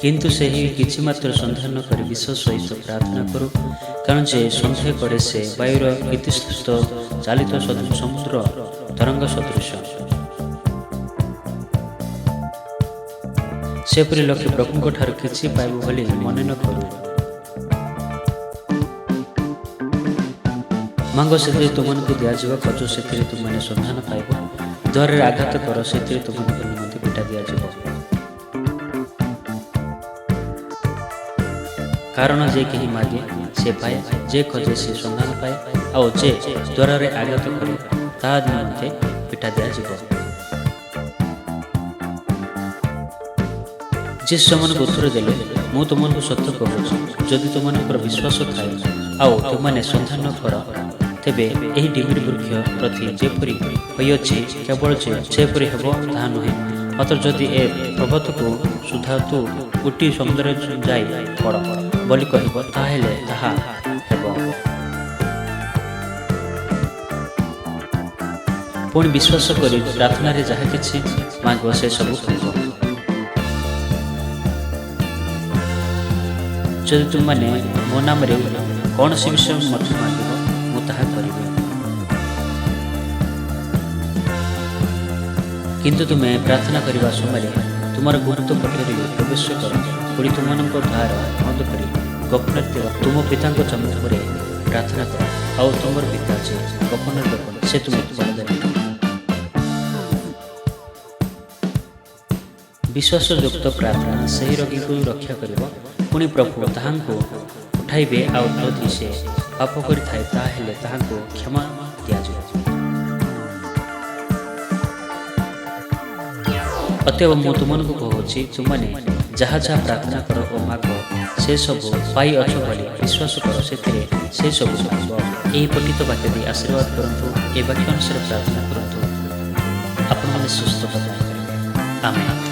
କିନ୍ତୁ ସେହି କିଛି ମାତ୍ର ସନ୍ଦେହ ନ କରି ବିଶ୍ୱାସ ସହିତ ପ୍ରାର୍ଥନା କରୁ, କାରଣ ଯେ ସନ୍ଦେହ କରେ ସେ ବାୟୁର ଇତିସ୍ତତ ଚାଳିତ ସମୁଦ୍ର ତରଙ୍ଗ ସଦୃଶ। ସେପରି ଲୋକେ ପ୍ରଭୁଙ୍କ ଠାରୁ କିଛି ପାଇବ ବୋଲି ମନେ ନ କରୁ। ମାଗ ସେଥିରେ ତୁମମାନଙ୍କୁ ଦିଆଯିବ, ଖୋଜ ସେଥିରେ ତୁମମାନେ ସନ୍ଧାନ ପାଇବ, ଦ୍ୱାରରେ ଆଘାତ କର ସେଥିରେ ତୁମମାନଙ୍କୁ ନିମନ୍ତେ ପିଟା ଦିଆଯିବ। କାରଣ ଯେ କେହି ମାଗେ ସେ ପାଏ, ଯେ ଖୋଜେ ସେ ସନ୍ଧାନ ପାଏ, ଆଉ ଯେ ଦ୍ୱାରରେ ଆଘାତ କରେ ତାହା ନିମନ୍ତେ ପିଟା ଦିଆଯିବ। ଯୀଶୁ ସେମାନଙ୍କୁ ଉତ୍ତର ଦେଲେ, ମୁଁ ତୁମମାନଙ୍କୁ ସତ୍ୟ କହୁଛି, ଯଦି ତୁମମାନଙ୍କର ବିଶ୍ୱାସ ଥାଏ ଆଉ ତୁମମାନେ ସନ୍ଧାନ କର, ତେବେ ଏହି ଡିମିରି ବୃକ୍ଷ ପ୍ରତି ଯେପରି ହୋଇଅଛି କେବଳ ଯେ ସେପରି ହେବ ତାହା ନୁହେଁ, ମାତ୍ର ଯଦି ଏ ପର୍ବତକୁ ସୁଦ୍ଧା ତୁ ଉଠି ସମୁଦ୍ରରେ ଯାଇ ପଡ଼ ବୋଲି କହିବ, ତାହେଲେ ତାହା ହେବ। ପୁଣି ବିଶ୍ୱାସ କରି ପ୍ରାର୍ଥନାରେ ଯାହା କିଛି ମାଗ ସେ ସବୁ ପାଇବ। ଯଦି ତୁମମାନେ ମୋ ନାମରେ କୌଣସି ବିଷୟ ମଧ୍ୟ ମାଗିବ, ମୁଁ ତାହା କରିବି। କିନ୍ତୁ ତୁମେ ପ୍ରାର୍ଥନା କରିବା ସମୟରେ ତୁମର ଗୁପ୍ତ କୋଠରୀରେ ପ୍ରବେଶ କର, ପୁଣି ତୁମମାନଙ୍କ ଦ୍ୱାର ବନ୍ଦ କରି ଗୋପନରେ ଥିବା ତୁମ ପିତାଙ୍କ ସମ୍ମୁଖରେ ପ୍ରାର୍ଥନା କର, ଆଉ ତୁମର ପିତା ଯେ ଗୋପନରେ ଦେଖନ୍ତି ସେ ତୁମକୁ ବଳ ଦେବେ। ବିଶ୍ୱାସଯୁକ୍ତ ପ୍ରାର୍ଥନା ସେହି ରୋଗୀକୁ ରକ୍ଷା କରିବ, ପୁଣି ପ୍ରଭୁ ତାହାଙ୍କୁ ଉଠାଇବେ, ଆଉ ଯଦି ସେ ପାପ କରିଥାଏ ତାହେଲେ ତାହାଙ୍କୁ କ୍ଷମା ଦିଆଯିବ। ଅତଏବ ମୁଁ ତୁମମାନଙ୍କୁ କହୁଛି, ତୁମମାନେ ଯାହା ଯାହା ପ୍ରାର୍ଥନା କର ଓ ମାଗ ସେ ସବୁ ପାଇଅଛ ବୋଲି ବିଶ୍ୱାସ କର, ସେଥିରେ ସେ ସବୁ ପାଇବ। ଏହି ପଠିତ ବାକ୍ୟ ଦେଇ ଆଶୀର୍ବାଦ କରନ୍ତୁ। ଏ ବାକ୍ୟ ଅନୁସାରେ ପ୍ରାର୍ଥନା କରନ୍ତୁ, ଆପଣମାନେ ସୁସ୍ଥ ପ୍ରଦାନ କରିବେ। ଆମେନ୍।